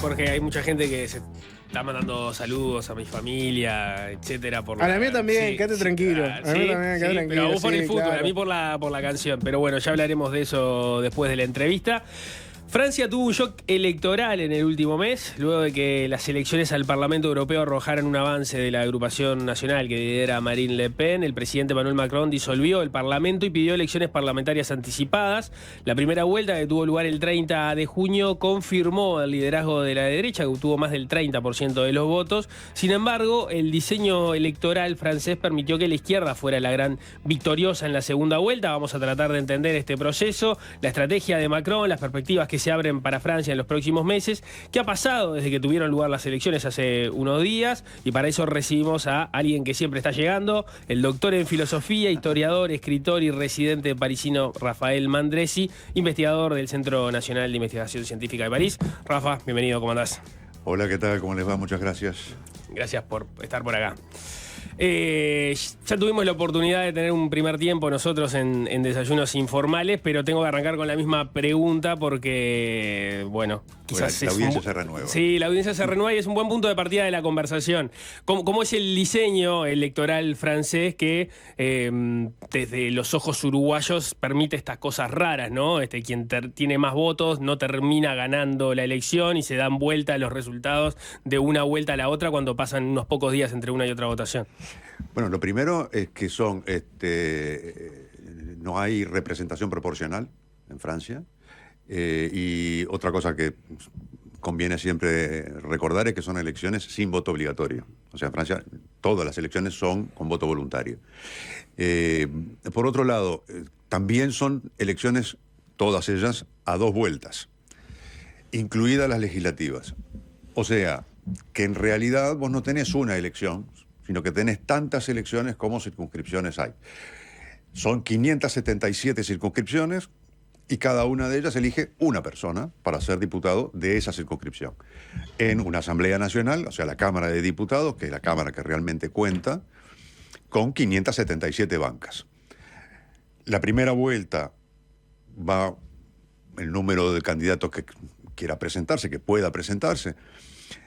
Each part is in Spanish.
Jorge, hay mucha gente que se está mandando saludos a mi familia, etcétera. A la mía también, quédate tranquilo. A la mía también, quédate tranquilo. Pero a vos por el fútbol, claro. a mí por la canción. Pero bueno, ya hablaremos de eso después de la entrevista. Francia tuvo un shock electoral en el último mes, luego de que las elecciones al Parlamento Europeo arrojaran un avance de la agrupación nacional que lidera Marine Le Pen. El presidente Emmanuel Macron disolvió el Parlamento y pidió elecciones parlamentarias anticipadas. La primera vuelta, que tuvo lugar el 30 de junio, confirmó el liderazgo de la derecha, que obtuvo más del 30% de los votos. Sin embargo, el diseño electoral francés permitió que la izquierda fuera la gran victoriosa en la segunda vuelta. Vamos a tratar de entender este proceso, la estrategia de Macron, las perspectivas que se abren para Francia en los próximos meses. ¿Qué ha pasado desde que tuvieron lugar las elecciones hace unos días? Y para eso recibimos a alguien que siempre está llegando, el doctor en filosofía, historiador, escritor y residente parisino Rafael Mandresi, investigador del Centro Nacional de Investigación Científica de París. Rafa, bienvenido, ¿cómo andás? Hola, ¿qué tal? ¿Cómo les va? Muchas gracias. Gracias por estar por acá. Ya tuvimos la oportunidad de tener un primer tiempo nosotros en Desayunos Informales, pero tengo que arrancar con la misma pregunta porque, bueno, quizás la audiencia se renueva. Sí, la audiencia se renueva y es un buen punto de partida de la conversación. ¿Cómo es el diseño electoral francés que desde los ojos uruguayos permite estas cosas raras, ¿no? Quien tiene más votos no termina ganando la elección y se dan vuelta los resultados de una vuelta a la otra cuando pasan unos pocos días entre una y otra votación? Bueno, lo primero es que no hay representación proporcional en Francia. Y otra cosa que conviene siempre recordar es que son elecciones sin voto obligatorio. O sea, en Francia todas las elecciones son con voto voluntario. Por otro lado, también son elecciones, todas ellas, a dos vueltas, incluidas las legislativas. O sea, que en realidad vos no tenés una elección, sino que tenés tantas elecciones como circunscripciones hay. Son 577 circunscripciones y cada una de ellas elige una persona para ser diputado de esa circunscripción. En una Asamblea Nacional, o sea, la Cámara de Diputados, que es la Cámara que realmente cuenta, con 577 bancas. La primera vuelta va el número de candidatos que quiera presentarse, que pueda presentarse.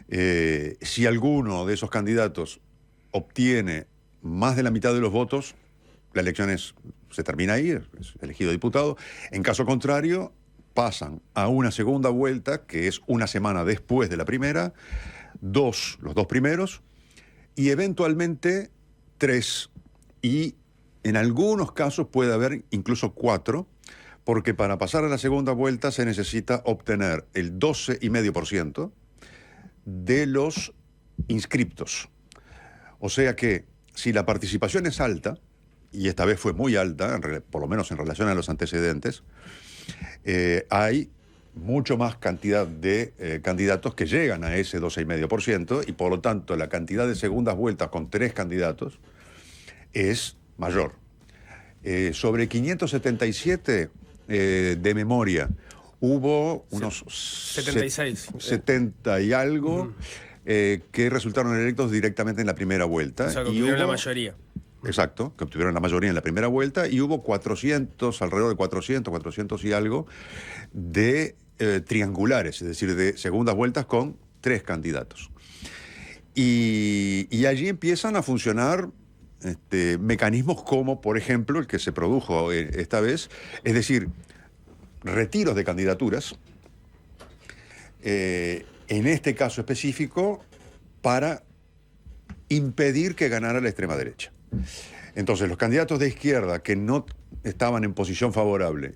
Si alguno de esos candidatos obtiene más de la mitad de los votos, la elección se termina ahí, es elegido diputado. En caso contrario, pasan a una segunda vuelta, que es una semana después de la primera, los dos primeros, y eventualmente 3. Y en algunos casos puede haber incluso 4, porque para pasar a la segunda vuelta se necesita obtener el 12,5% de los inscriptos. O sea que si la participación es alta, y esta vez fue muy alta, por lo menos en relación a los antecedentes, hay mucho más cantidad de candidatos que llegan a ese 12,5% y por lo tanto la cantidad de segundas vueltas con 3 candidatos es mayor. Sobre 577 de memoria, hubo unos 76. 70 y algo que resultaron electos directamente en la primera vuelta. O sea, que obtuvieron la mayoría. Exacto, que obtuvieron la mayoría en la primera vuelta, y hubo 400, alrededor de 400 y algo, de triangulares, es decir, de segundas vueltas con 3 candidatos. Y allí empiezan a funcionar mecanismos como, por ejemplo, el que se produjo esta vez, es decir, retiros de candidaturas, en este caso específico, para impedir que ganara la extrema derecha. Entonces, los candidatos de izquierda que no estaban en posición favorable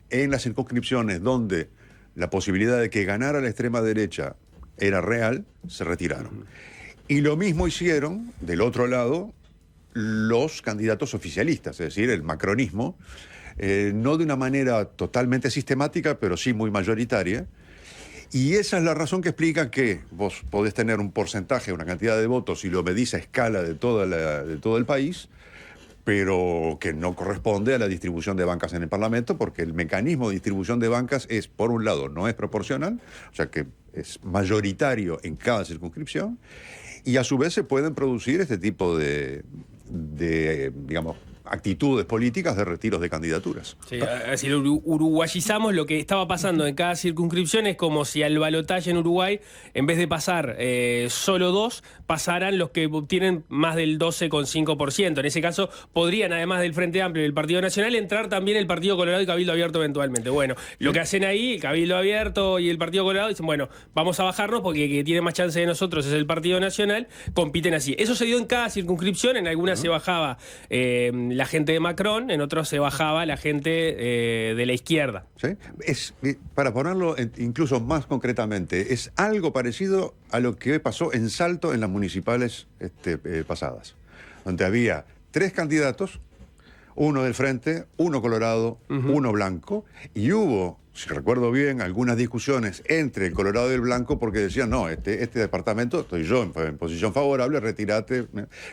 en las circunscripciones donde la posibilidad de que ganara la extrema derecha era real, se retiraron. Y lo mismo hicieron, del otro lado, los candidatos oficialistas, es decir, el macronismo, no de una manera totalmente sistemática, pero sí muy mayoritaria. Y esa es la razón que explica que vos podés tener un porcentaje, una cantidad de votos, y lo medís a escala de todo el país, pero que no corresponde a la distribución de bancas en el Parlamento, porque el mecanismo de distribución de bancas es, por un lado, no es proporcional, o sea que es mayoritario en cada circunscripción, y a su vez se pueden producir este tipo de digamos, actitudes políticas de retiros de candidaturas. Sí, así uruguayizamos lo que estaba pasando en cada circunscripción. Es como si al balotaje en Uruguay, en vez de pasar solo 2, pasaran los que obtienen más del 12,5%. En ese caso, podrían, además del Frente Amplio y del Partido Nacional, entrar también el Partido Colorado y Cabildo Abierto eventualmente. Bueno, lo que hacen ahí, el Cabildo Abierto y el Partido Colorado, dicen, bueno, vamos a bajarnos porque el que tiene más chance de nosotros es el Partido Nacional, compiten así. Eso se dio en cada circunscripción, en algunas se bajaba la gente de Macron, en otros se bajaba la gente de la izquierda. ¿Sí? Para ponerlo incluso más concretamente, es algo parecido a lo que pasó en Salto en las municipales pasadas, donde había 3 candidatos, uno del Frente, uno Colorado, uno Blanco, y hubo, si recuerdo bien, algunas discusiones entre el Colorado y el Blanco porque decían, no, este departamento, estoy yo en posición favorable, retirate.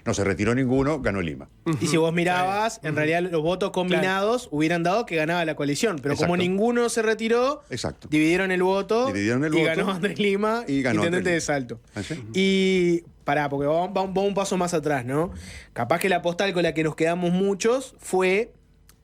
No se retiró ninguno, ganó Lima. Y si vos mirabas, en realidad los votos combinados hubieran dado que ganaba la coalición, pero como ninguno se retiró, dividieron el voto y ganó Andrés Lima, intendente de Salto. ¿Así? Y porque vamos un paso más atrás, ¿no? Capaz que la postal con la que nos quedamos muchos fue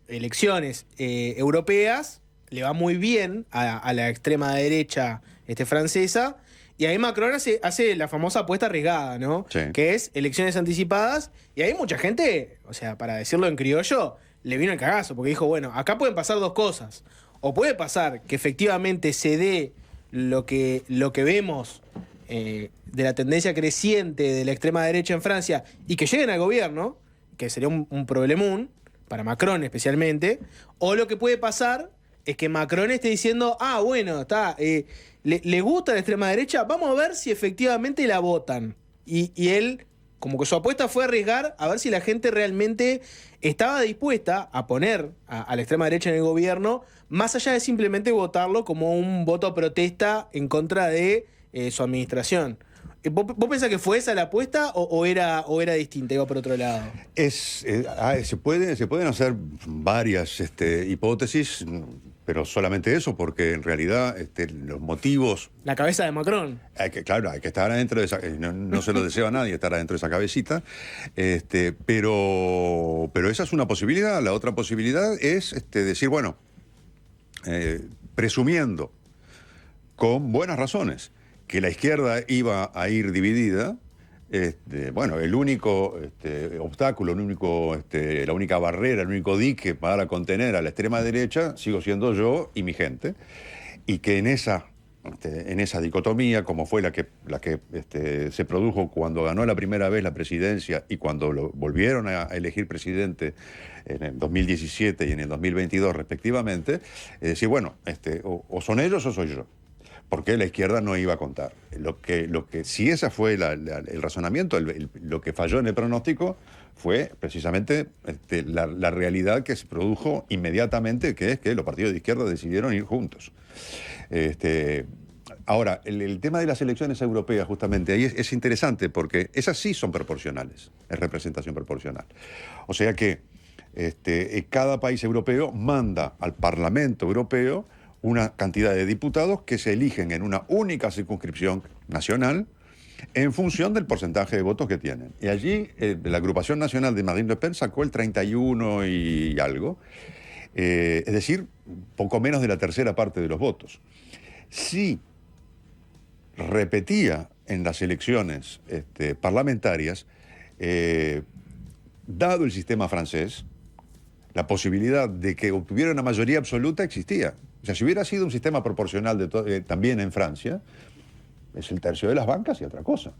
elecciones europeas. Le va muy bien a la extrema derecha francesa, y ahí Macron hace la famosa apuesta arriesgada, ¿no? Sí. Que es elecciones anticipadas, y ahí mucha gente, o sea, para decirlo en criollo, le vino el cagazo, porque dijo, bueno, acá pueden pasar 2 cosas. O puede pasar que efectivamente se dé lo que vemos de la tendencia creciente de la extrema derecha en Francia, y que lleguen al gobierno, que sería un problemón, para Macron especialmente, o lo que puede pasar es que Macron esté diciendo, bueno, está, le gusta la extrema derecha, vamos a ver si efectivamente la votan. Y él, como que su apuesta fue arriesgar a ver si la gente realmente estaba dispuesta a poner a la extrema derecha en el gobierno, más allá de simplemente votarlo como un voto a protesta en contra de su administración. ¿Vos pensás que fue esa la apuesta o era distinta, iba por otro lado? Se pueden hacer varias hipótesis, pero solamente eso, porque en realidad los motivos... La cabeza de Macron. Hay que estar adentro de esa... No se lo deseo a nadie estar adentro de esa cabecita, pero esa es una posibilidad. La otra posibilidad es decir, bueno, presumiendo con buenas razones que la izquierda iba a ir dividida, bueno, el único obstáculo, la única barrera, el único dique para contener a la extrema derecha sigo siendo yo y mi gente, y que en esa dicotomía, como fue la que se produjo cuando ganó la primera vez la presidencia y cuando lo volvieron a elegir presidente en el 2017 y en el 2022 respectivamente, es decir, bueno, o son ellos o soy yo. Porque la izquierda no iba a contar. Si ese fue el razonamiento, lo que falló en el pronóstico fue precisamente la realidad que se produjo inmediatamente, que es que los partidos de izquierda decidieron ir juntos. Ahora, el tema de las elecciones europeas, justamente, ahí es interesante, porque esas sí son proporcionales, es representación proporcional. O sea que cada país europeo manda al Parlamento Europeo una cantidad de diputados que se eligen en una única circunscripción nacional en función del porcentaje de votos que tienen. Y allí la agrupación nacional de Marine Le Pen sacó el 31 y algo, es decir, poco menos de la tercera parte de los votos. Si repetía en las elecciones parlamentarias, dado el sistema francés, la posibilidad de que obtuviera una mayoría absoluta existía. O sea, si hubiera sido un sistema proporcional también en Francia, es el tercio de las bancas y otra cosa.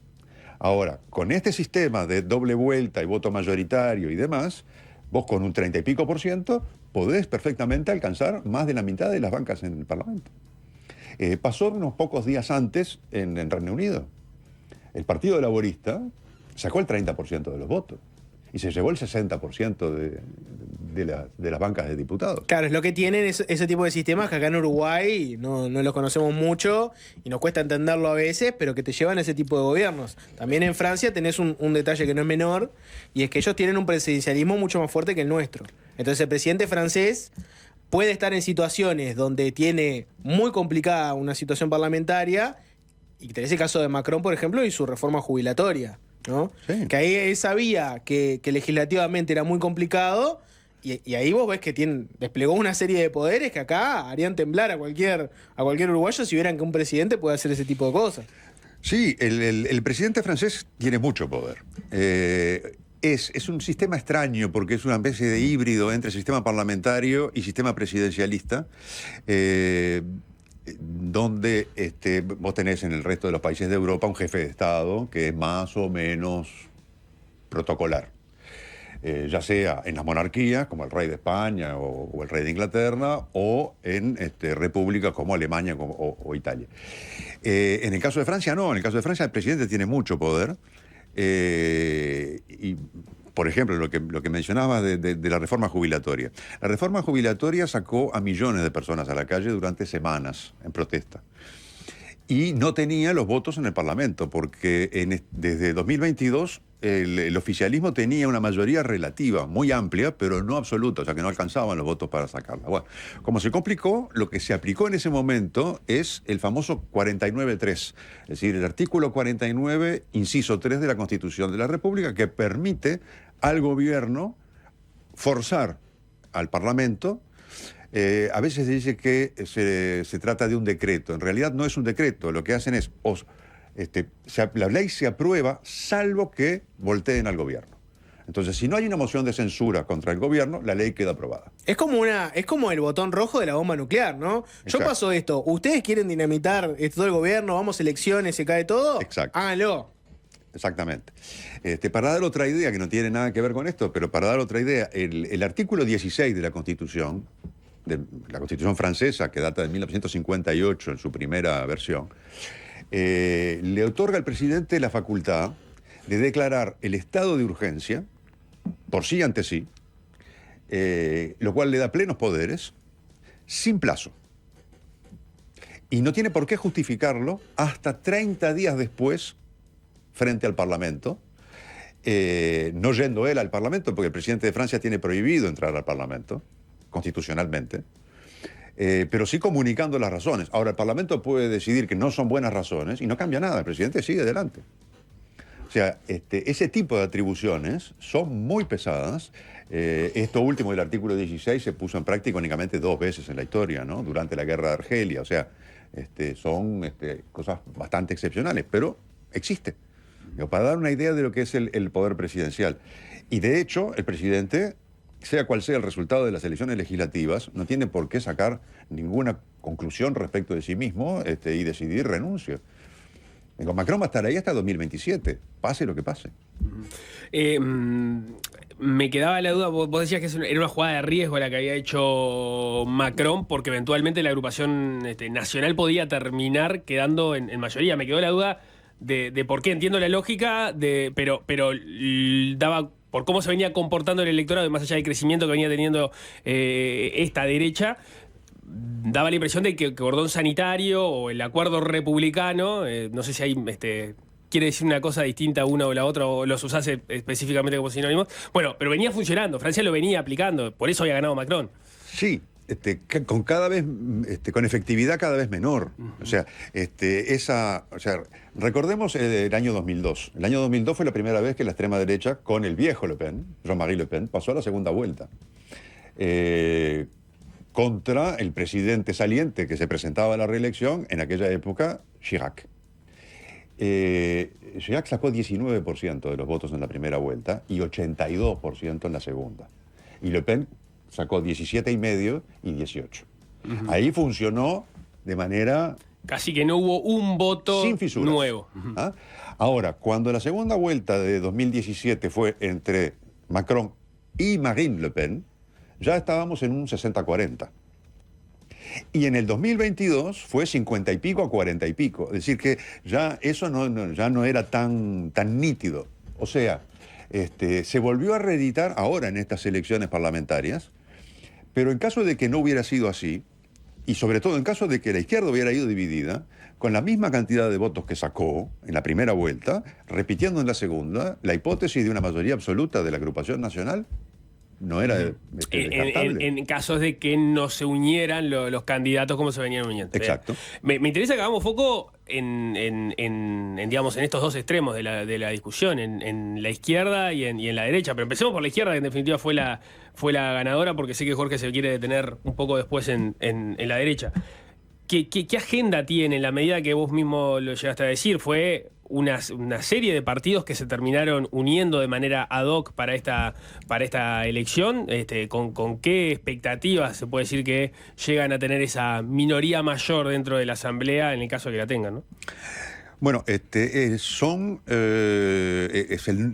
Ahora, con este sistema de doble vuelta y voto mayoritario y demás, vos con un 30 y pico % podés perfectamente alcanzar más de la mitad de las bancas en el Parlamento. Pasó unos pocos días antes en Reino Unido. El Partido Laborista sacó el 30% de los votos y se llevó el 60% de las bancas de diputados. Claro, es lo que tienen ese tipo de sistemas que acá en Uruguay no los conocemos mucho y nos cuesta entenderlo a veces, pero que te llevan a ese tipo de gobiernos. También en Francia tenés un detalle que no es menor, y es que ellos tienen un presidencialismo mucho más fuerte que el nuestro. Entonces el presidente francés puede estar en situaciones donde tiene muy complicada una situación parlamentaria, y tenés el caso de Macron, por ejemplo, y su reforma jubilatoria, ¿no? Sí. Que ahí él sabía que legislativamente era muy complicado y ahí vos ves que desplegó una serie de poderes que acá harían temblar a cualquier uruguayo si vieran que un presidente puede hacer ese tipo de cosas. Sí, el presidente francés tiene mucho poder. Es un sistema extraño porque es una especie de híbrido entre sistema parlamentario y sistema presidencialista, donde vos tenés en el resto de los países de Europa un jefe de Estado que es más o menos protocolar. Ya sea en las monarquías, como el rey de España o el rey de Inglaterra, o en repúblicas como Alemania o Italia. En el caso de Francia, no. En el caso de Francia, el presidente tiene mucho poder. Y, por ejemplo, lo que mencionabas de la reforma jubilatoria. La reforma jubilatoria sacó a millones de personas a la calle durante semanas en protesta. Y no tenía los votos en el Parlamento, porque desde 2022 el oficialismo tenía una mayoría relativa, muy amplia, pero no absoluta, o sea que no alcanzaban los votos para sacarla. Bueno, como se complicó, lo que se aplicó en ese momento es el famoso 49.3, es decir, el artículo 49, inciso 3 de la Constitución de la República, que permite al gobierno forzar al Parlamento. A veces se dice que se trata de un decreto. En realidad no es un decreto. Lo que hacen es, la ley se aprueba salvo que volteen al gobierno. Entonces, si no hay una moción de censura contra el gobierno, la ley queda aprobada. Es como el botón rojo de la bomba nuclear, ¿no? Exacto. Yo paso esto. ¿Ustedes quieren dinamitar todo el gobierno? Vamos a elecciones, se cae todo. Exacto. Háganlo. Exactamente. Para dar otra idea, que no tiene nada que ver con esto, pero para dar otra idea, el artículo 16 de la Constitución francesa, que data de 1958 en su primera versión, le otorga al presidente la facultad de declarar el estado de urgencia, por sí ante sí, lo cual le da plenos poderes, sin plazo. Y no tiene por qué justificarlo hasta 30 días después, frente al Parlamento, no yendo él al Parlamento, porque el presidente de Francia tiene prohibido entrar al Parlamento, constitucionalmente, pero sí comunicando las razones. Ahora, el Parlamento puede decidir que no son buenas razones y no cambia nada, el presidente sigue adelante. O sea, ese tipo de atribuciones son muy pesadas. Esto último del artículo 16 se puso en práctica únicamente 2 veces en la historia, ¿no? Durante la guerra de Argelia. O sea, son cosas bastante excepcionales, pero existe. Para dar una idea de lo que es el poder presidencial. Y de hecho, el presidente, sea cual sea el resultado de las elecciones legislativas, no tiene por qué sacar ninguna conclusión respecto de sí mismo y decidir renuncio. Macron va a estar ahí hasta 2027, pase lo que pase. Me quedaba la duda, vos decías que era una jugada de riesgo la que había hecho Macron, porque eventualmente la agrupación nacional podía terminar quedando en mayoría. Me quedó la duda de por qué. Entiendo la lógica, pero daba por cómo se venía comportando el electorado, más allá del crecimiento que venía teniendo esta derecha, daba la impresión de que cordón sanitario o el acuerdo republicano, no sé si hay quiere decir una cosa distinta una o la otra, o los usase específicamente como sinónimos. Bueno, pero venía funcionando, Francia lo venía aplicando, por eso había ganado Macron. Sí, con cada vez, con efectividad cada vez menor. O sea, recordemos el año 2002. El año 2002 fue la primera vez que la extrema derecha, con el viejo Le Pen, Jean-Marie Le Pen, pasó a la segunda vuelta. Contra el presidente saliente que se presentaba a la reelección, en aquella época, Chirac. Chirac sacó 19% de los votos en la primera vuelta y 82% en la segunda. Y Le Pen sacó 17,5 y 18. Ahí funcionó de manera... Casi que no hubo un voto sin fisuras. Nuevo. ¿Ah? Ahora, cuando la segunda vuelta de 2017 fue entre Macron y Marine Le Pen, ya estábamos en un 60-40. Y en el 2022 fue 50 y pico a 40 y pico. Es decir, que ya eso ya no era tan nítido. O sea, se volvió a reeditar ahora en estas elecciones parlamentarias, pero en caso de que no hubiera sido así, y sobre todo en caso de que la izquierda hubiera ido dividida, con la misma cantidad de votos que sacó en la primera vuelta, repitiendo en la segunda, la hipótesis de una mayoría absoluta de la agrupación nacional no era descartable. En casos de que no se unieran los candidatos como se venían uniendo. Exacto. Me interesa que hagamos foco digamos, en estos dos extremos de la discusión, en la izquierda y en la derecha. Pero empecemos por la izquierda, que en definitiva fue la ganadora, porque sé que Jorge se quiere detener un poco después en la derecha. ¿Qué agenda tiene? En la medida que vos mismo lo llegaste a decir, fue una serie de partidos que se terminaron uniendo de manera ad hoc para esta elección. ¿Con qué expectativas se puede decir que llegan a tener esa minoría mayor dentro de la Asamblea, en el caso de que la tengan, ¿no? Bueno,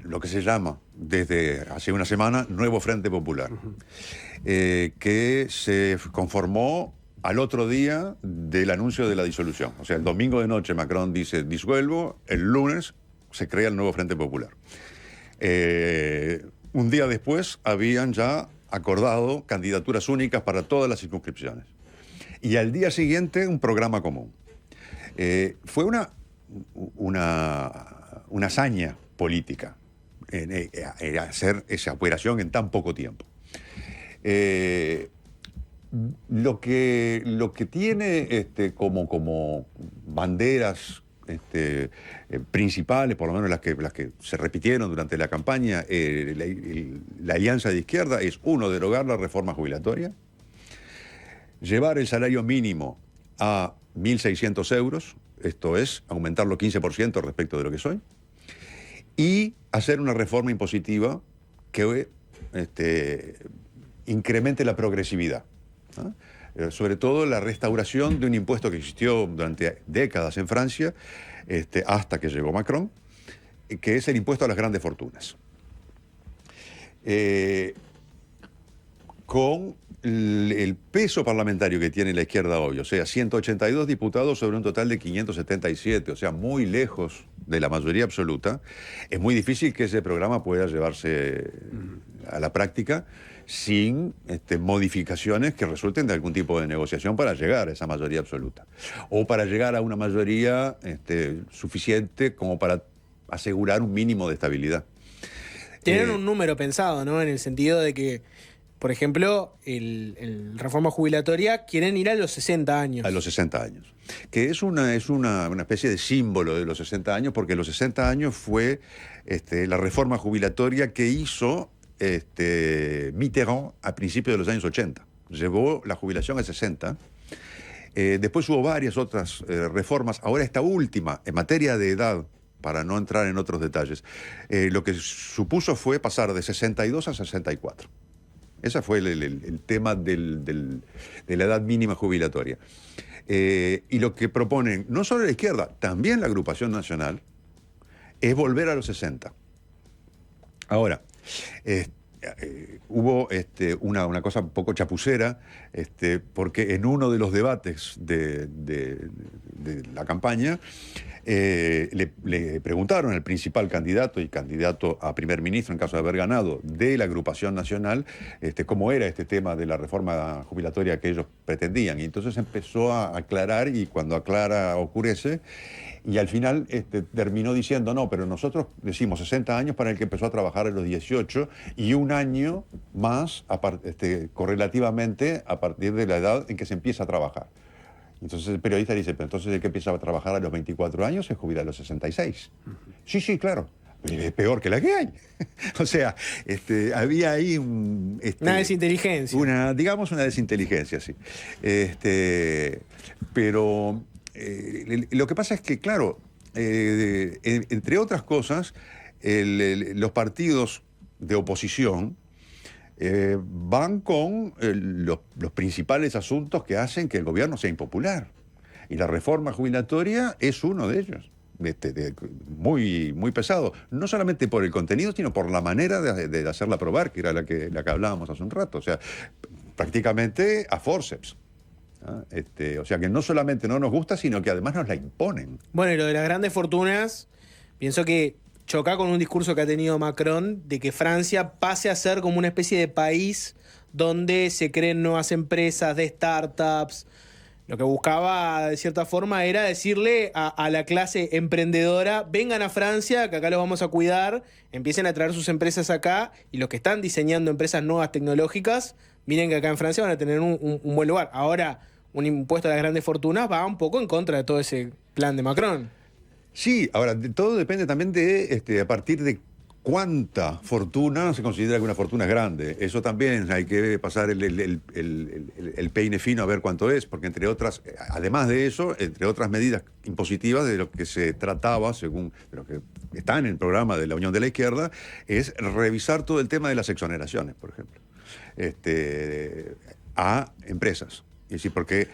lo que se llama desde hace una semana Nuevo Frente Popular, que se conformó al otro día del anuncio de la disolución. O sea, el domingo de noche Macron dice disuelvo, el lunes se crea el Nuevo Frente Popular. Un día después habían ya acordado candidaturas únicas para todas las circunscripciones. Y al día siguiente un programa común. Fue una hazaña política hacer esa operación en tan poco tiempo. Lo que tiene como banderas principales, por lo menos las que se repitieron durante la campaña, la alianza de izquierda es, uno, derogar la reforma jubilatoria, llevar el salario mínimo a 1.600 euros, esto es, aumentarlo 15% respecto de lo que soy, y hacer una reforma impositiva que incremente la progresividad. ¿No? Sobre todo la restauración de un impuesto que existió durante décadas en Francia, hasta que llegó Macron, que es el impuesto a las grandes fortunas. Con el peso parlamentario que tiene la izquierda hoy, o sea, 182 diputados sobre un total de 577, o sea, muy lejos de la mayoría absoluta, es muy difícil que ese programa pueda llevarse a la práctica sin modificaciones que resulten de algún tipo de negociación para llegar a esa mayoría absoluta. O para llegar a una mayoría suficiente como para asegurar un mínimo de estabilidad. Tienen un número pensado, ¿no? En el sentido de que, por ejemplo, el reforma jubilatoria quieren ir a los 60 años. A los 60 años. Que es una especie de símbolo de los 60 años, porque los 60 años fue la reforma jubilatoria que hizo Mitterrand a principios de los años 80. Llevó la jubilación a 60. Después hubo varias otras reformas. Ahora esta última, en materia de edad, para no entrar en otros detalles, lo que supuso fue pasar de 62 a 64. Ese fue el tema de la edad mínima jubilatoria. Y lo que proponen, no solo la izquierda, también la agrupación nacional, es volver a los 60. Ahora, hubo una cosa un poco chapucera, porque en uno de los debates de la campaña, le preguntaron al principal candidato y candidato a primer ministro, en caso de haber ganado, de la agrupación nacional, cómo era este tema de la reforma jubilatoria que ellos pretendían. Y entonces empezó a aclarar, y cuando aclara ocurrece, y al final terminó diciendo, no, pero nosotros decimos 60 años para el que empezó a trabajar a los 18 y un año más correlativamente a partir de la edad en que se empieza a trabajar. Entonces el periodista dice, pero entonces el que empieza a trabajar a los 24 años se jubila a los 66. Sí, claro. Es peor que la que hay. O sea, había ahí una desinteligencia. Digamos una desinteligencia, sí. Pero lo que pasa es que, claro, entre otras cosas, los partidos de oposición van con los principales asuntos que hacen que el gobierno sea impopular. Y la reforma jubilatoria es uno de ellos. Muy, muy pesado, no solamente por el contenido, sino por la manera de hacerla aprobar, que era la que hablábamos hace un rato, o sea, prácticamente a forceps. O sea, que no solamente no nos gusta, sino que además nos la imponen. Bueno, y lo de las grandes fortunas, pienso que choca con un discurso que ha tenido Macron de que Francia pase a ser como una especie de país donde se creen nuevas empresas de startups, lo que buscaba de cierta forma era decirle a la clase emprendedora, vengan a Francia, que acá los vamos a cuidar, empiecen a traer sus empresas acá, y los que están diseñando empresas nuevas tecnológicas, miren que acá en Francia van a tener un buen lugar. Ahora, un impuesto a las grandes fortunas va un poco en contra de todo ese plan de Macron. Sí, ahora, todo depende también de a partir de cuánta fortuna se considera que una fortuna es grande. Eso también hay que pasar el peine fino a ver cuánto es, porque entre otras, además de eso, entre otras medidas impositivas de lo que se trataba, según de lo que está en el programa de la Unión de la Izquierda, es revisar todo el tema de las exoneraciones, por ejemplo, a empresas. Es decir, porque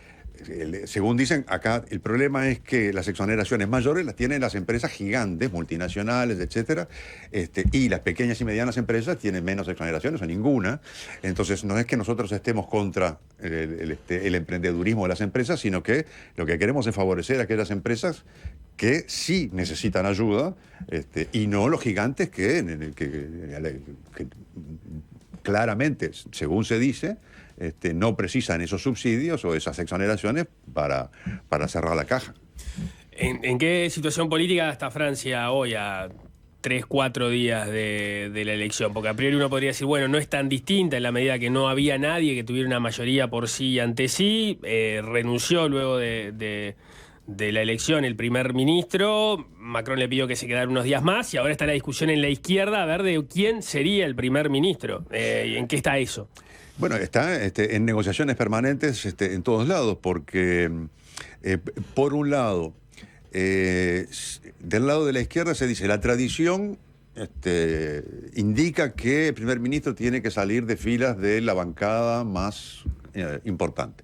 según dicen acá, el problema es que las exoneraciones mayores las tienen las empresas gigantes, multinacionales, etcétera, y las pequeñas y medianas empresas tienen menos exoneraciones o ninguna. Entonces, no es que nosotros estemos contra el emprendedurismo de las empresas, sino que lo que queremos es favorecer a aquellas empresas que sí necesitan ayuda, y no los gigantes que claramente, según se dice, no precisan esos subsidios o esas exoneraciones para cerrar la caja. ¿En qué situación política está Francia hoy a 3-4 días de la elección? Porque a priori uno podría decir, bueno, no es tan distinta en la medida que no había nadie que tuviera una mayoría por sí y ante sí, renunció luego de la elección el primer ministro, Macron le pidió que se quedara unos días más y ahora está la discusión en la izquierda a ver de quién sería el primer ministro. ¿En qué está eso? Bueno, está en negociaciones permanentes en todos lados, porque por un lado, del lado de la izquierda se dice, la tradición indica que el primer ministro tiene que salir de filas de la bancada más importante.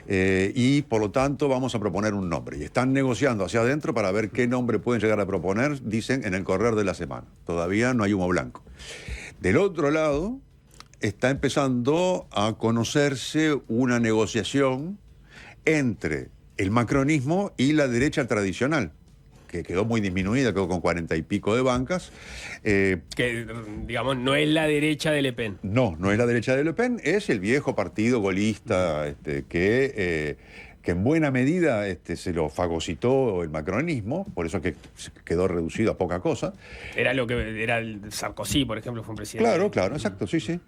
Y por lo tanto vamos a proponer un nombre. Y están negociando hacia adentro para ver qué nombre pueden llegar a proponer, dicen, en el correr de la semana. Todavía no hay humo blanco. Del otro lado, está empezando a conocerse una negociación entre el macronismo y la derecha tradicional, que quedó muy disminuida, quedó con 40 y pico de bancas. Que, digamos, no es la derecha de Le Pen. No es la derecha de Le Pen, es el viejo partido golista que en buena medida se lo fagocitó el macronismo, por eso que quedó reducido a poca cosa. Era lo que era el Sarkozy, por ejemplo, fue un presidente. Claro, exacto, sí.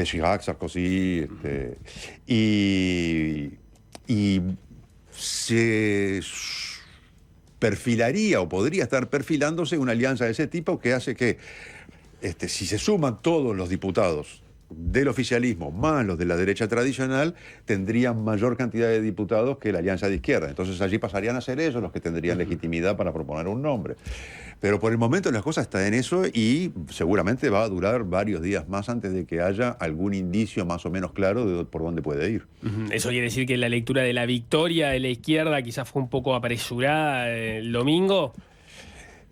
Chirac, Sarkozy, y se perfilaría o podría estar perfilándose una alianza de ese tipo que hace que, si se suman todos los diputados del oficialismo más los de la derecha tradicional, tendrían mayor cantidad de diputados que la alianza de izquierda. Entonces allí pasarían a ser ellos los que tendrían legitimidad para proponer un nombre. Pero por el momento las cosas están en eso y seguramente va a durar varios días más antes de que haya algún indicio más o menos claro de por dónde puede ir. Eso quiere decir que la lectura de la victoria de la izquierda quizás fue un poco apresurada el domingo.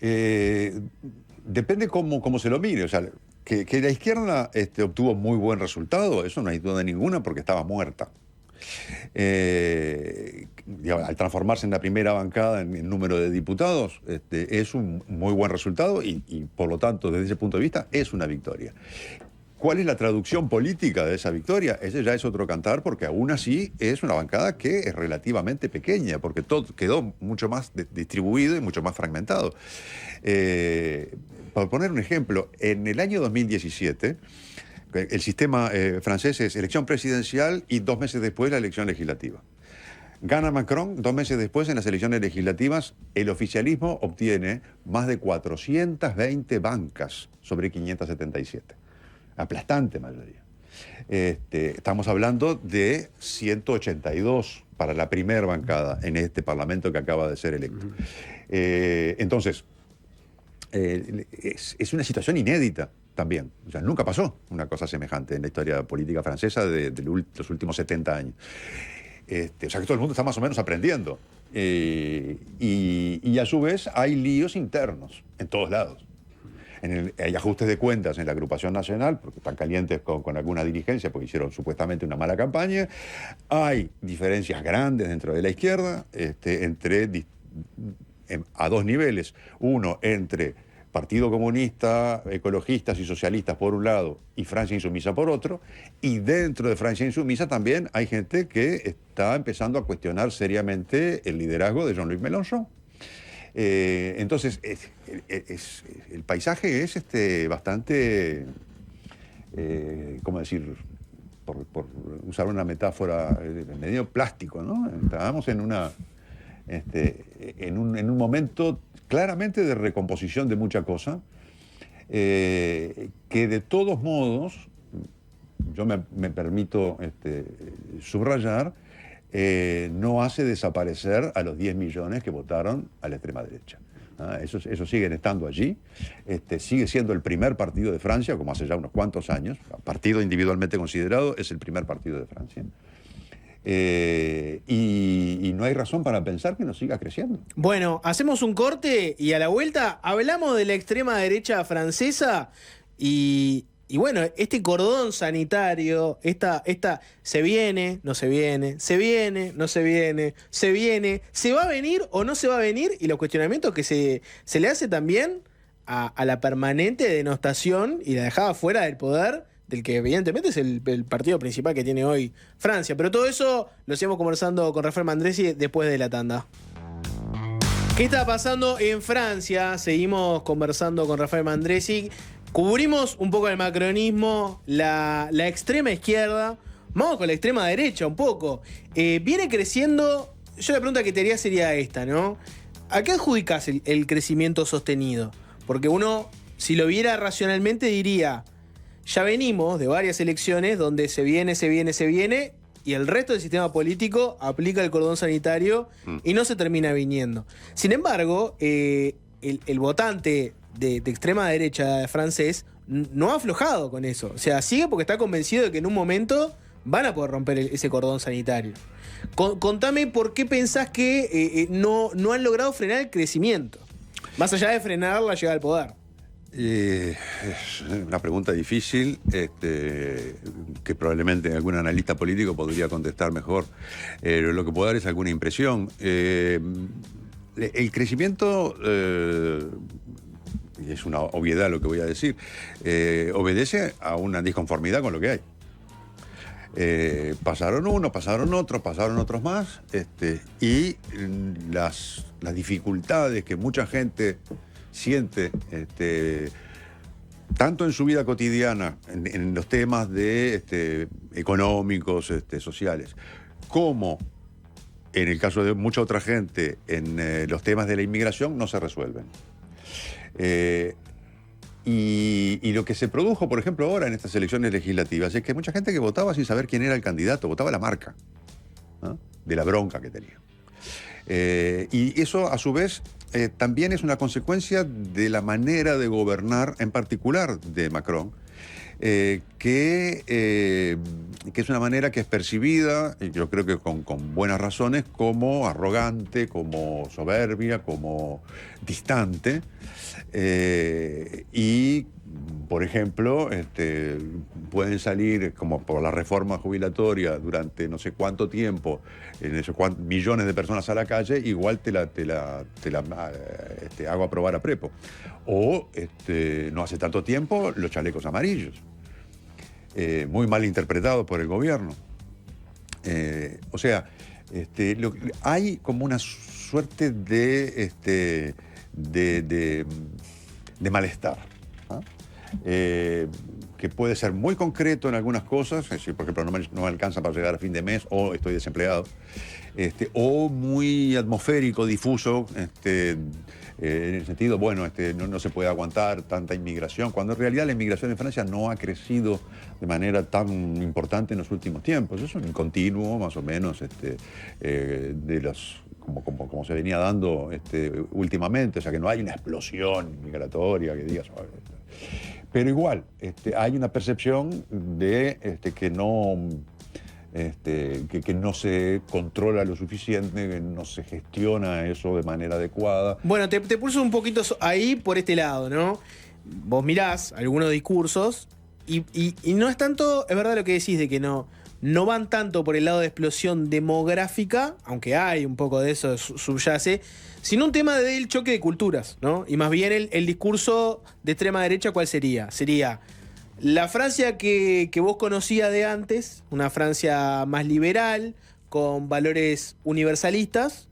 Depende cómo se lo mire. O sea, que la izquierda obtuvo muy buen resultado, eso no hay duda ninguna, porque estaba muerta. Al transformarse en la primera bancada en número de diputados, es un muy buen resultado y por lo tanto, desde ese punto de vista, es una victoria. ¿Cuál es la traducción política de esa victoria? Ese ya es otro cantar, porque aún así es una bancada que es relativamente pequeña, porque todo quedó mucho más distribuido y mucho más fragmentado. Por poner un ejemplo, en el año 2017, el sistema francés es elección presidencial y 2 meses después la elección legislativa. Gana Macron, 2 meses después en las elecciones legislativas, el oficialismo obtiene más de 420 bancas sobre 577. Aplastante mayoría. Estamos hablando de 182 para la primera bancada en este Parlamento que acaba de ser electo. Entonces, es una situación inédita también. O sea, nunca pasó una cosa semejante en la historia política francesa de los últimos 70 años. O sea que todo el mundo está más o menos aprendiendo. Y a su vez hay líos internos en todos lados. Hay ajustes de cuentas en la agrupación nacional, porque están calientes con alguna dirigencia, porque hicieron supuestamente una mala campaña. Hay diferencias grandes dentro de la izquierda, a 2 niveles. Uno, entre Partido Comunista, ecologistas y socialistas por un lado y Francia Insumisa por otro, y dentro de Francia Insumisa también hay gente que está empezando a cuestionar seriamente el liderazgo de Jean-Luc Mélenchon. Entonces, el paisaje es bastante, ¿cómo decir? Por usar una metáfora medio plástico, ¿no? Estábamos en un momento claramente de recomposición de mucha cosa, que de todos modos, yo me permito subrayar, no hace desaparecer a los 10 millones que votaron a la extrema derecha. Esos siguen estando allí. Sigue siendo el primer partido de Francia, como hace ya unos cuantos años. Partido individualmente considerado, es el primer partido de Francia. Y no hay razón para pensar que no siga creciendo. Bueno, hacemos un corte y a la vuelta hablamos de la extrema derecha francesa y bueno, este cordón sanitario, se viene, no se viene, se viene, no se viene, se viene, se va a venir o no se va a venir, y los cuestionamientos que se le hace también a la permanente denostación y la dejada fuera del poder del que evidentemente es el partido principal que tiene hoy Francia. Pero todo eso lo seguimos conversando con Rafael Mandresi después de la tanda. ¿Qué está pasando en Francia? Seguimos conversando con Rafael Mandresi. Cubrimos un poco el macronismo, la extrema izquierda. Vamos con la extrema derecha un poco. Viene creciendo. Yo la pregunta que te haría sería esta, ¿no? ¿A qué adjudicás el crecimiento sostenido? Porque uno, si lo viera racionalmente, diría: ya venimos de varias elecciones donde se viene, y el resto del sistema político aplica el cordón sanitario y no se termina viniendo. Sin embargo, el votante de extrema derecha francés no ha aflojado con eso. O sea, sigue porque está convencido de que en un momento van a poder romper ese cordón sanitario. Contame por qué pensás que no han logrado frenar el crecimiento, más allá de frenar la llegada al poder. Es una pregunta difícil, que probablemente algún analista político podría contestar mejor. Lo que puedo dar es alguna impresión. El crecimiento, y es una obviedad lo que voy a decir, obedece a una disconformidad con lo que hay. Pasaron unos, pasaron otros, pasaron otros más, y las dificultades que mucha gente siente, tanto en su vida cotidiana, en los temas económicos, sociales, como en el caso de mucha otra gente, en los temas de la inmigración, no se resuelven. Y lo que se produjo, por ejemplo, ahora en estas elecciones legislativas, es que hay mucha gente que votaba sin saber quién era el candidato, votaba la marca, ¿no? De la bronca que tenía. Y eso, a su vez, también es una consecuencia de la manera de gobernar, en particular de Macron, que es una manera que es percibida, y yo creo que con buenas razones, como arrogante, como soberbia, como distante. Y, por ejemplo, pueden salir, como por la reforma jubilatoria, durante no sé cuánto tiempo, millones de personas a la calle, igual te la hago aprobar a prepo. O, no hace tanto tiempo, los chalecos amarillos, muy mal interpretados por el gobierno. O sea, hay como una suerte de malestar, ¿no? Que puede ser muy concreto en algunas cosas, es decir, por ejemplo, no me alcanza para llegar a fin de mes, o estoy desempleado, o muy atmosférico, difuso, en el sentido, bueno, no se puede aguantar tanta inmigración, cuando en realidad la inmigración en Francia no ha crecido de manera tan importante en los últimos tiempos. Es un continuo, más o menos, de los... Como se venía dando últimamente, o sea que no hay una explosión migratoria que digas. Pero igual, hay una percepción de que no se controla lo suficiente, que no se gestiona eso de manera adecuada. Bueno, te pulso un poquito ahí por este lado, ¿no? Vos mirás algunos discursos y no es tanto, es verdad lo que decís de que no no van tanto por el lado de explosión demográfica, aunque hay un poco de eso subyace, sino un tema del choque de culturas, ¿no? Y más bien el discurso de extrema derecha, ¿cuál sería? Sería la Francia que vos conocías de antes, una Francia más liberal, con valores universalistas,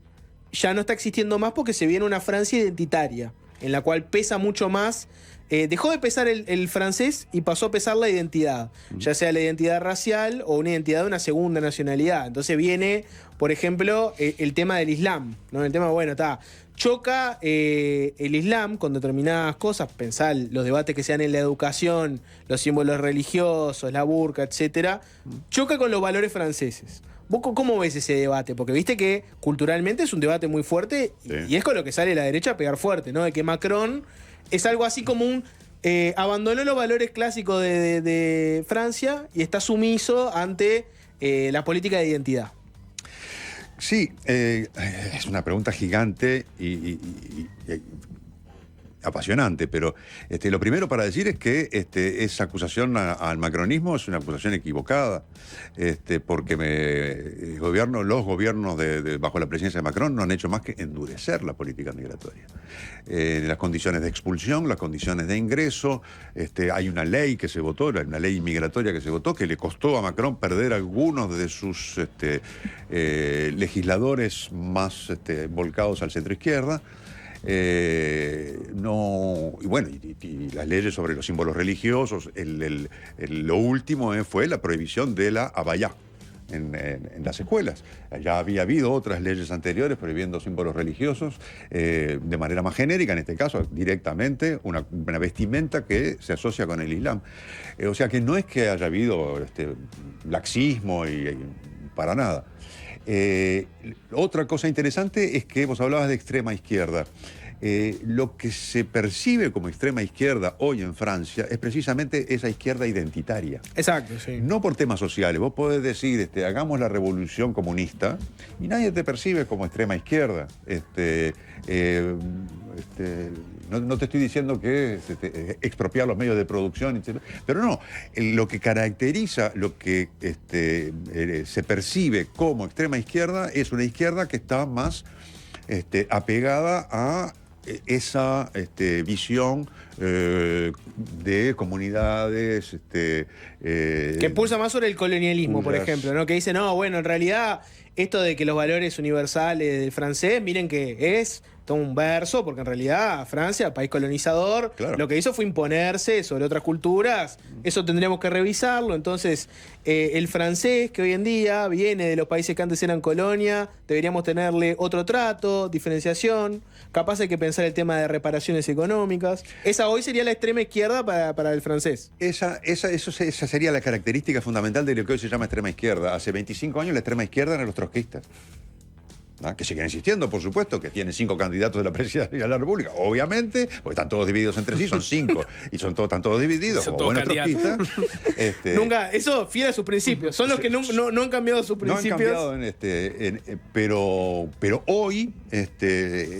ya no está existiendo más porque se viene una Francia identitaria, en la cual pesa mucho más. Dejó de pesar el francés y pasó a pesar la identidad, ya sea la identidad racial o una identidad de una segunda nacionalidad. Entonces viene, por ejemplo, el tema del Islam, ¿no? El tema, bueno, choca el Islam con determinadas cosas, pensar los debates que se dan en la educación, los símbolos religiosos, la burka, etcétera, choca con los valores franceses. ¿Vos cómo ves ese debate? Porque viste que culturalmente es un debate muy fuerte, sí, y es con lo que sale la derecha a pegar fuerte, ¿no? De que Macron es algo así como abandonó los valores clásicos de Francia y está sumiso ante la política de identidad. Sí, es una pregunta gigante y apasionante, pero lo primero para decir es que esa acusación al macronismo es una acusación equivocada, porque los gobiernos bajo la presidencia de Macron no han hecho más que endurecer la política migratoria. Las condiciones de expulsión, las condiciones de ingreso, hay una ley que se votó, una ley migratoria que se votó, que le costó a Macron perder algunos de sus legisladores más volcados al centro izquierda. Y bueno, y las leyes sobre los símbolos religiosos, lo último fue la prohibición de la abaya en las escuelas. Ya había habido otras leyes anteriores prohibiendo símbolos religiosos de manera más genérica, en este caso directamente una vestimenta que se asocia con el Islam. O sea que no es que haya habido laxismo y para nada. Otra cosa interesante es que vos hablabas de extrema izquierda. Lo que se percibe como extrema izquierda hoy en Francia es precisamente esa izquierda identitaria. Exacto, sí. No por temas sociales. Vos podés decir, hagamos la revolución comunista y nadie te percibe como extrema izquierda. No te estoy diciendo que expropiar los medios de producción, etc. Pero no, lo que caracteriza, lo que se percibe como extrema izquierda es una izquierda que está más apegada a esa visión de comunidades que pulsa más sobre el colonialismo, por ejemplo, ¿no? Que dice, no, bueno, en realidad esto de que los valores universales del francés, miren que es todo un verso, porque en realidad Francia, país colonizador, claro, lo que hizo fue imponerse sobre otras culturas. Eso tendríamos que revisarlo. Entonces, el francés, que hoy en día viene de los países que antes eran colonia, deberíamos tenerle otro trato, diferenciación. Capaz hay que pensar el tema de reparaciones económicas. Esa hoy sería la extrema izquierda para el francés. Esa sería la característica fundamental de lo que hoy se llama extrema izquierda. Hace 25 años la extrema izquierda eran los trotskistas, ¿no? Que siguen existiendo, por supuesto, que tienen 5 candidatos de la presidencia de la República, obviamente, porque están todos divididos entre sí, son 5, y están todos divididos, son como todos buenos trotskistas. Nunca, eso fiel a sus principios, son los que no han cambiado sus principios. No han cambiado, pero hoy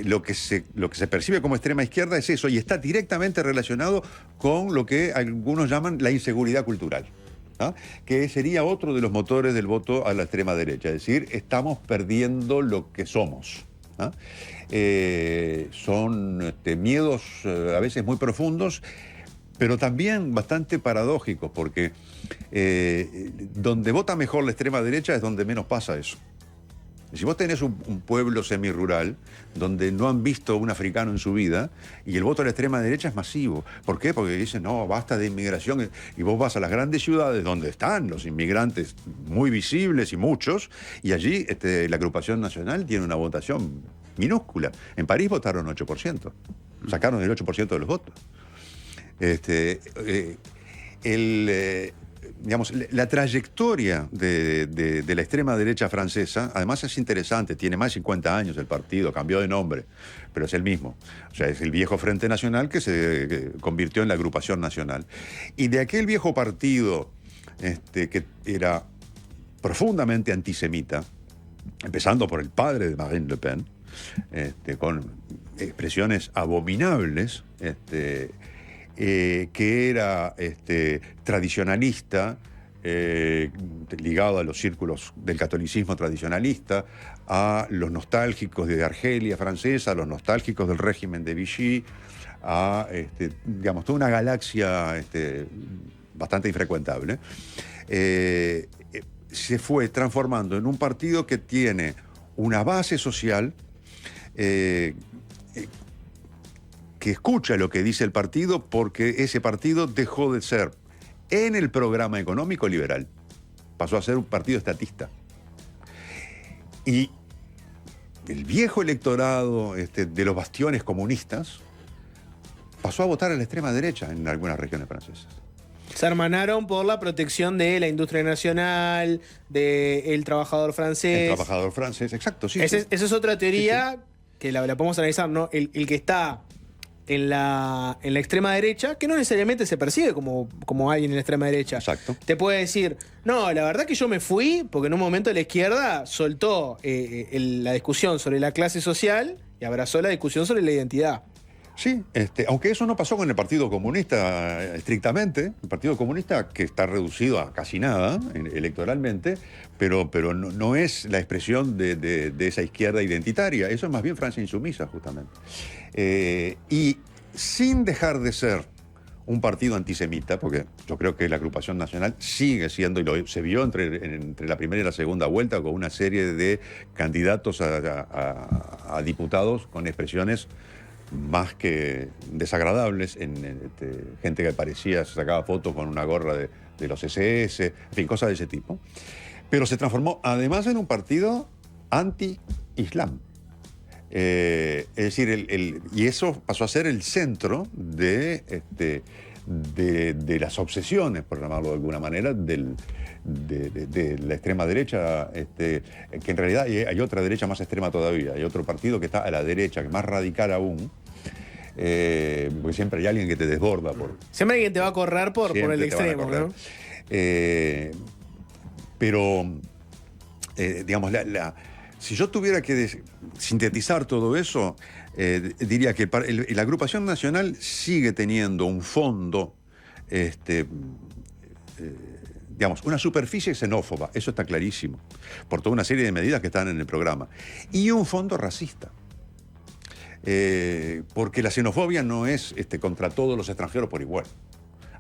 lo que se percibe como extrema izquierda es eso, y está directamente relacionado con lo que algunos llaman la inseguridad cultural, ¿no? Que sería otro de los motores del voto a la extrema derecha, es decir, estamos perdiendo lo que somos, ¿no? Son miedos a veces muy profundos, pero también bastante paradójicos, porque donde vota mejor la extrema derecha es donde menos pasa eso. Si vos tenés un pueblo semirural donde no han visto un africano en su vida y el voto a la extrema derecha es masivo. ¿Por qué? Porque dicen, no, basta de inmigración. Y vos vas a las grandes ciudades donde están los inmigrantes muy visibles y muchos, y allí la agrupación nacional tiene una votación minúscula. En París votaron 8%. Sacaron el 8% de los votos. Digamos, la trayectoria de la extrema derecha francesa, además es interesante, tiene más de 50 años el partido, cambió de nombre, pero es el mismo. O sea, es el viejo Frente Nacional que se convirtió en la agrupación nacional. Y de aquel viejo partido que era profundamente antisemita, empezando por el padre de Marine Le Pen, con expresiones abominables, que era tradicionalista, ligado a los círculos del catolicismo tradicionalista, a los nostálgicos de Argelia francesa, a los nostálgicos del régimen de Vichy, a digamos, toda una galaxia bastante infrecuentable, se fue transformando en un partido que tiene una base social que escucha lo que dice el partido, porque ese partido dejó de ser en el programa económico liberal, pasó a ser un partido estatista. Y el viejo electorado de los bastiones comunistas pasó a votar a la extrema derecha en algunas regiones francesas. Se hermanaron por la protección de la industria nacional, del trabajador francés. El trabajador francés, exacto, sí. Esa es otra teoría, sí, sí, que la podemos analizar, ¿no? El que está en la extrema derecha, que no necesariamente se percibe como alguien en la extrema derecha. Exacto. Te puede decir, no, la verdad que yo me fui porque en un momento la izquierda soltó la discusión sobre la clase social y abrazó la discusión sobre la identidad. Sí, aunque eso no pasó con el Partido Comunista estrictamente, el Partido Comunista, que está reducido a casi nada electoralmente, pero no es la expresión de esa izquierda identitaria, eso es más bien Francia insumisa, justamente. Y sin dejar de ser un partido antisemita, porque yo creo que la agrupación nacional sigue siendo, y se vio entre la primera y la segunda vuelta, con una serie de candidatos a diputados con expresiones más que desagradables, gente que parecía, se sacaba fotos con una gorra de los SS, en fin, cosas de ese tipo. Pero se transformó además en un partido anti-islam. Es decir, y eso pasó a ser el centro de las obsesiones, por llamarlo de alguna manera, de la extrema derecha, que en realidad hay otra derecha más extrema todavía, hay otro partido que está a la derecha, que es más radical aún, porque siempre hay alguien que te desborda. Siempre hay alguien que te va a correr por el extremo, ¿no? Pero, digamos, si yo tuviera que sintetizar todo eso, diría que la agrupación nacional sigue teniendo un fondo, digamos, una superficie xenófoba, eso está clarísimo, por toda una serie de medidas que están en el programa, y un fondo racista. Porque la xenofobia no es contra todos los extranjeros por igual.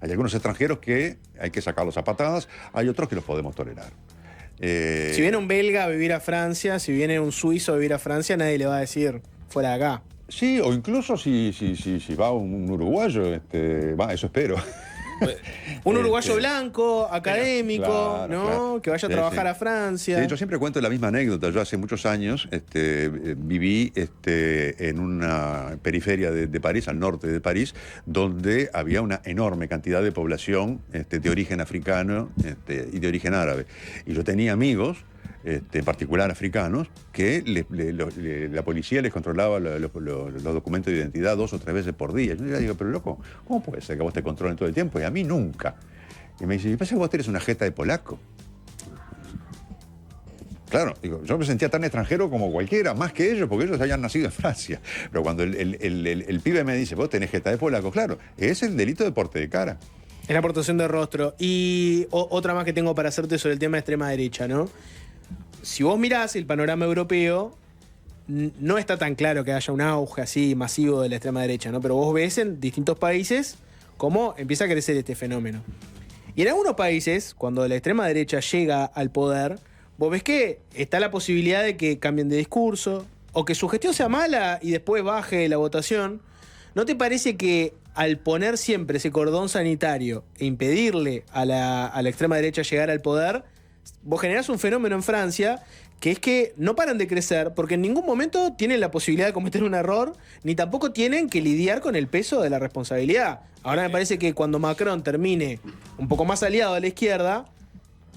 Hay algunos extranjeros que hay que sacarlos a patadas, hay otros que los podemos tolerar. Si viene un belga a vivir a Francia, si viene un suizo a vivir a Francia, nadie le va a decir fuera de acá. Sí, o incluso si va un uruguayo, eso espero. Un uruguayo blanco, académico, claro, ¿no? Claro. Que vaya a trabajar a Francia. Sí, yo siempre cuento la misma anécdota. Yo hace muchos años viví en una periferia de París, al norte de París, donde había una enorme cantidad de población de origen africano y de origen árabe. Y yo tenía amigos, en particular africanos, que la policía les controlaba los documentos de identidad 2 o 3 veces por día. Yo le digo, pero loco, ¿cómo puede ser que a vos te controlen todo el tiempo y a mí nunca? Y me dice, ¿y pasa que vos tenés una jeta de polaco? Claro, digo, yo me sentía tan extranjero como cualquiera, más que ellos, porque ellos hayan nacido en Francia. Pero cuando el pibe me dice, vos tenés jeta de polaco, claro, es el delito de porte de cara. Es la aportación de rostro. Y otra más que tengo para hacerte sobre el tema de extrema derecha, ¿no? Si vos mirás el panorama europeo, no está tan claro que haya un auge así masivo de la extrema derecha, ¿no? Pero vos ves en distintos países cómo empieza a crecer este fenómeno. Y en algunos países, cuando la extrema derecha llega al poder, vos ves que está la posibilidad de que cambien de discurso, o que su gestión sea mala y después baje la votación. ¿No te parece que al poner siempre ese cordón sanitario e impedirle a la extrema derecha llegar al poder, vos generás un fenómeno en Francia que es que no paran de crecer porque en ningún momento tienen la posibilidad de cometer un error, ni tampoco tienen que lidiar con el peso de la responsabilidad? Ahora me parece que cuando Macron termine un poco más aliado a la izquierda,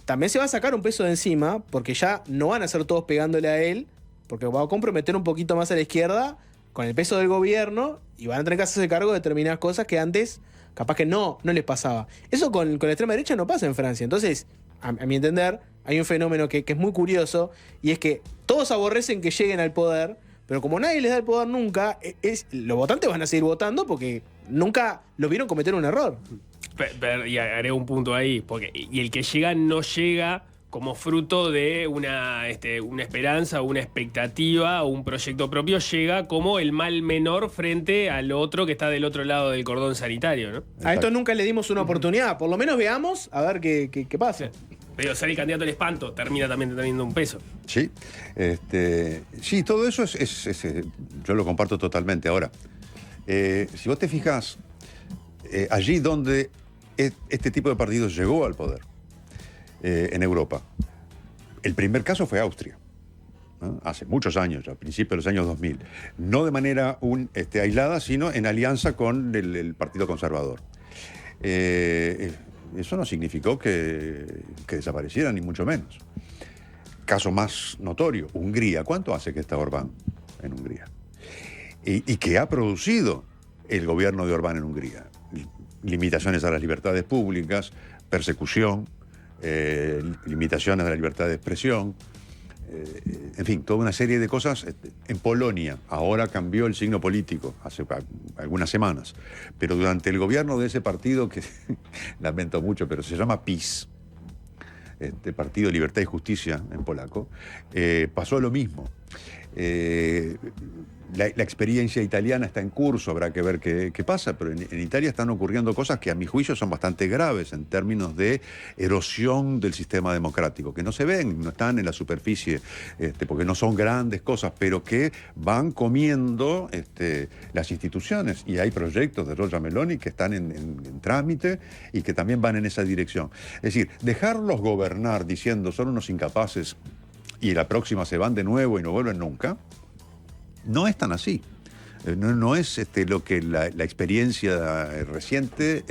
también se va a sacar un peso de encima, porque ya no van a ser todos pegándole a él, porque va a comprometer un poquito más a la izquierda con el peso del gobierno y van a tener que hacerse cargo de determinadas cosas que antes capaz que no les pasaba. Eso con la extrema derecha no pasa en Francia. Entonces, a mi entender, hay un fenómeno que es muy curioso, y es que todos aborrecen que lleguen al poder, pero como nadie les da el poder nunca, los votantes van a seguir votando porque nunca lo vieron cometer un error. Y haré un punto ahí, porque y el que llega no llega como fruto de una esperanza, una expectativa o un proyecto propio, llega como el mal menor frente al otro que está del otro lado del cordón sanitario, ¿no? A esto nunca le dimos una oportunidad. Por lo menos veamos a ver qué pasa. Pero ser el candidato al espanto termina también teniendo un peso. Sí, sí, todo eso yo lo comparto totalmente. Ahora, si vos te fijas, allí donde este tipo de partidos llegó al poder, en Europa, el primer caso fue Austria, ¿no? Hace muchos años, a principios de los años 2000. No de manera aislada, sino en alianza con el Partido Conservador. Eso no significó que desaparecieran, ni mucho menos. Caso más notorio, Hungría. ¿Cuánto hace que está Orbán en Hungría? ¿Y qué ha producido el gobierno de Orbán en Hungría? Limitaciones a las libertades públicas, persecución, limitaciones a la libertad de expresión, en fin, toda una serie de cosas. En Polonia ahora cambió el signo político hace algunas semanas, pero durante el gobierno de ese partido, que lamento mucho, pero se llama PiS, Partido de Libertad y Justicia en polaco, pasó lo mismo. La experiencia italiana está en curso, habrá que ver qué pasa, pero en Italia están ocurriendo cosas que a mi juicio son bastante graves en términos de erosión del sistema democrático, que no se ven, no están en la superficie, porque no son grandes cosas, pero que van comiendo las instituciones. Y hay proyectos de Giorgia Meloni que están en trámite y que también van en esa dirección. Es decir, dejarlos gobernar diciendo son unos incapaces y la próxima se van de nuevo y no vuelven nunca, no es tan así. No es lo que la experiencia reciente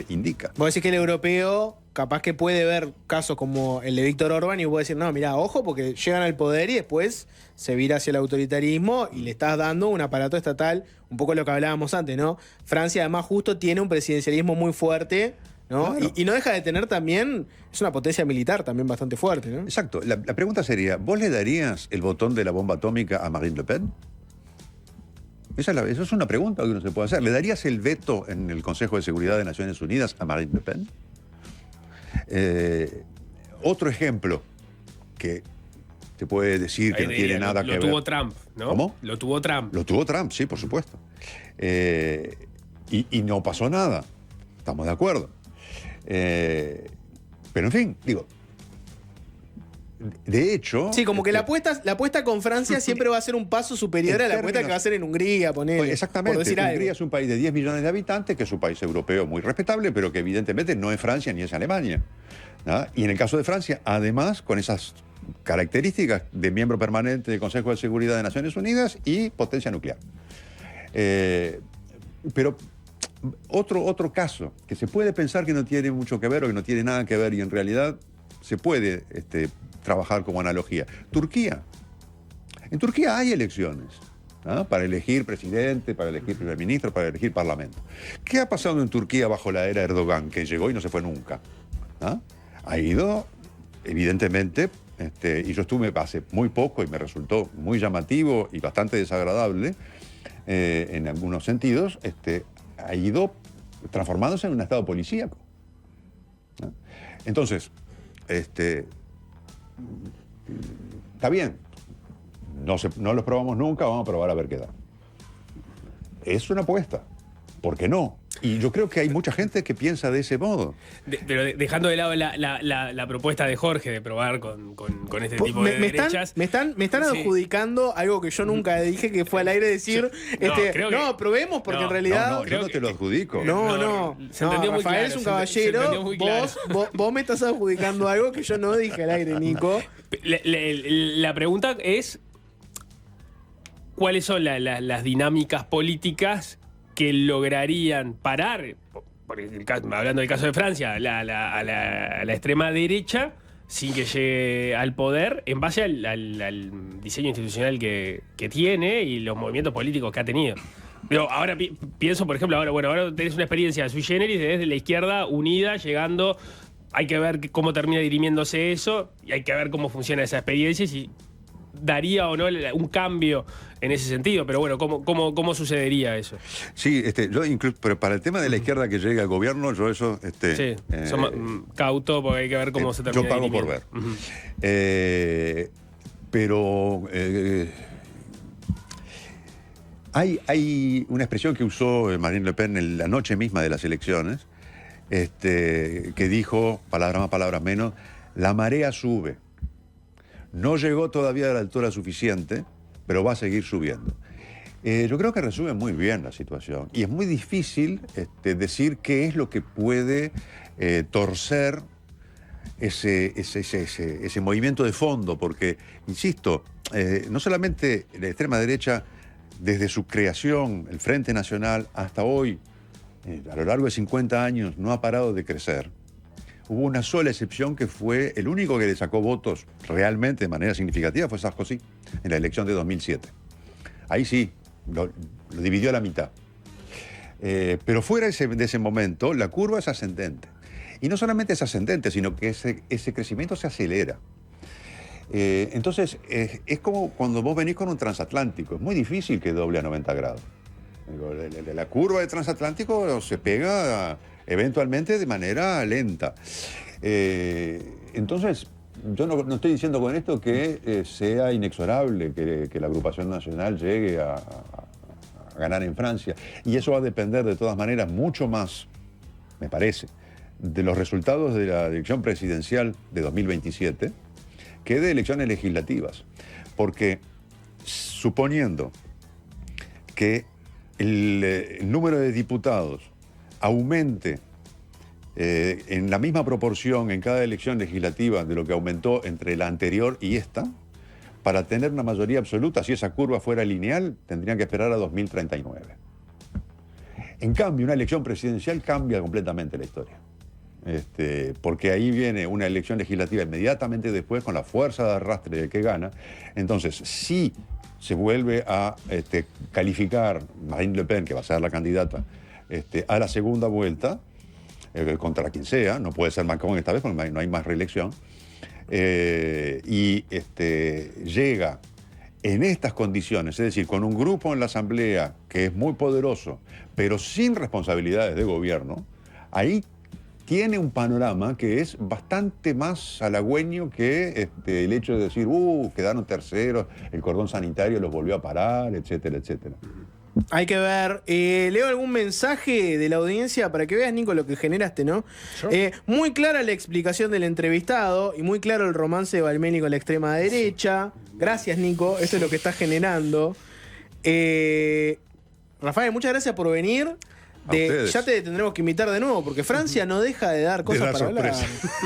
indica. Vos decís que el europeo capaz que puede ver casos como el de Víctor Orbán y puede decir, no, mirá, ojo, porque llegan al poder y después se vira hacia el autoritarismo y le estás dando un aparato estatal, un poco lo que hablábamos antes, ¿no? Francia además justo tiene un presidencialismo muy fuerte, ¿no? Claro. Y no deja de tener también, es una potencia militar también bastante fuerte, ¿no? Exacto. La pregunta sería, ¿vos le darías el botón de la bomba atómica a Marine Le Pen? Esa es una pregunta que uno se puede hacer. ¿Le darías el veto en el Consejo de Seguridad de Naciones Unidas a Marine Le Pen? Otro ejemplo que te puede decir que no tiene nada que ver. Lo tuvo Trump, ¿no? ¿Cómo? Lo tuvo Trump. Lo tuvo Trump, sí, por supuesto. Y no pasó nada. Estamos de acuerdo. Pero en fin, digo, de hecho... Sí, como que la apuesta con Francia siempre va a ser un paso superior a la apuesta que va a hacer en Hungría, ponele. Exactamente. Por decir Hungría algo. es un país de 10 millones de habitantes, que es un país europeo muy respetable, pero que evidentemente no es Francia ni es Alemania, ¿no? Y en el caso de Francia, además, con esas características de miembro permanente del Consejo de Seguridad de Naciones Unidas y potencia nuclear. Pero otro caso, que se puede pensar que no tiene mucho que ver o que no tiene nada que ver y en realidad se puede trabajar como analogía. Turquía. En Turquía hay elecciones, ¿no? Para elegir presidente, para elegir primer ministro, para elegir parlamento. ¿Qué ha pasado en Turquía bajo la era Erdogan, que llegó y no se fue nunca? ¿No? Ha ido, evidentemente, y yo estuve hace muy poco y me resultó muy llamativo y bastante desagradable, en algunos sentidos, ha ido transformándose en un estado policíaco, ¿no? Entonces, está bien, no los probamos nunca, vamos a probar a ver qué da. Es una apuesta, ¿por qué no? Y yo creo que hay mucha gente que piensa de ese modo. Pero dejando de lado la propuesta de Jorge de probar con este tipo de derechas... Me están adjudicando algo que yo nunca dije, que fue al aire decir, probemos, porque en realidad... No, yo no te lo adjudico. No. Se entendió muy Rafael claro, es un caballero. Vos me estás adjudicando algo que yo no dije al aire, Nico. La pregunta es, ¿cuáles son las dinámicas políticas que lograrían parar, hablando del caso de Francia, a la extrema derecha sin que llegue al poder, en base al diseño institucional que tiene y los movimientos políticos que ha tenido? Pero ahora pienso, por ejemplo, ahora tenés una experiencia sui generis desde la izquierda unida, llegando, hay que ver cómo termina dirimiéndose eso y hay que ver cómo funciona esa experiencia y daría o no un cambio en ese sentido. Pero bueno, ¿cómo sucedería eso? Sí, yo incluso, pero para el tema de la izquierda que llega al gobierno, yo eso... sí, cauto, porque hay que ver cómo se termina. Yo pago por ver. Pero hay una expresión que usó Marine Le Pen en la noche misma de las elecciones, que dijo, palabras más, palabras menos, la marea sube. No llegó todavía a la altura suficiente, pero va a seguir subiendo. Yo creo que resume muy bien la situación. Y es muy difícil decir qué es lo que puede torcer ese movimiento de fondo, porque, insisto, no solamente la extrema derecha, desde su creación, el Frente Nacional, hasta hoy, a lo largo de 50 años, no ha parado de crecer. Hubo una sola excepción que fue el único que le sacó votos realmente de manera significativa, fue Sarkozy, en la elección de 2007. Ahí sí, lo dividió a la mitad. Pero fuera de ese momento, la curva es ascendente. Y no solamente es ascendente, sino que ese crecimiento se acelera. Entonces, es como cuando vos venís con un transatlántico. Es muy difícil que doble a 90 grados. La curva de transatlántico se pega eventualmente de manera lenta. Entonces, yo no estoy diciendo con esto que sea inexorable que la agrupación nacional llegue a ganar en Francia. Y eso va a depender de todas maneras mucho más, me parece, de los resultados de la elección presidencial de 2027 que de elecciones legislativas. Porque suponiendo que el número de diputados aumente en la misma proporción en cada elección legislativa de lo que aumentó entre la anterior y esta, para tener una mayoría absoluta, si esa curva fuera lineal, tendrían que esperar a 2039. En cambio, una elección presidencial cambia completamente la historia. Porque ahí viene una elección legislativa inmediatamente después con la fuerza de arrastre del que gana. Entonces, si se vuelve a calificar Marine Le Pen, que va a ser la candidata, a la segunda vuelta, contra quien sea, no puede ser Macron esta vez porque no hay más reelección, y llega en estas condiciones, es decir, con un grupo en la Asamblea que es muy poderoso, pero sin responsabilidades de gobierno, ahí tiene un panorama que es bastante más halagüeño que el hecho de decir, quedaron terceros, el cordón sanitario los volvió a parar, etcétera, etcétera. Hay que ver. Leo algún mensaje de la audiencia para que veas, Nico, lo que generaste, ¿no? Muy clara la explicación del entrevistado y muy claro el romance de Valmeli con la extrema derecha. Gracias, Nico. Eso es lo que está generando. Rafael, muchas gracias por venir. Ya te tendremos que invitar de nuevo, porque Francia no deja de dar cosas para hablar.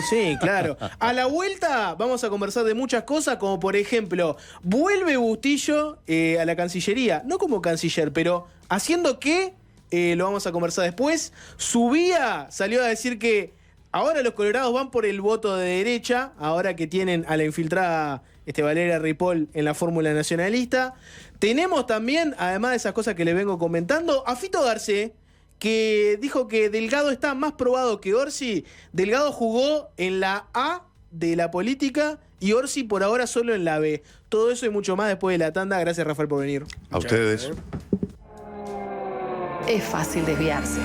Sí, claro. A la vuelta vamos a conversar de muchas cosas, como por ejemplo, vuelve Bustillo a la Cancillería, no como canciller, pero haciendo qué, lo vamos a conversar después. Subía, salió a decir que ahora los colorados van por el voto de derecha, ahora que tienen a la infiltrada Valeria Ripoll en la fórmula nacionalista. Tenemos también, además de esas cosas que les vengo comentando, a Fito Garcés, que dijo que Delgado está más probado que Orsi. Delgado jugó en la A de la política y Orsi por ahora solo en la B. Todo eso y mucho más después de la tanda. Gracias, Rafael, por venir. A ustedes. Es fácil desviarse.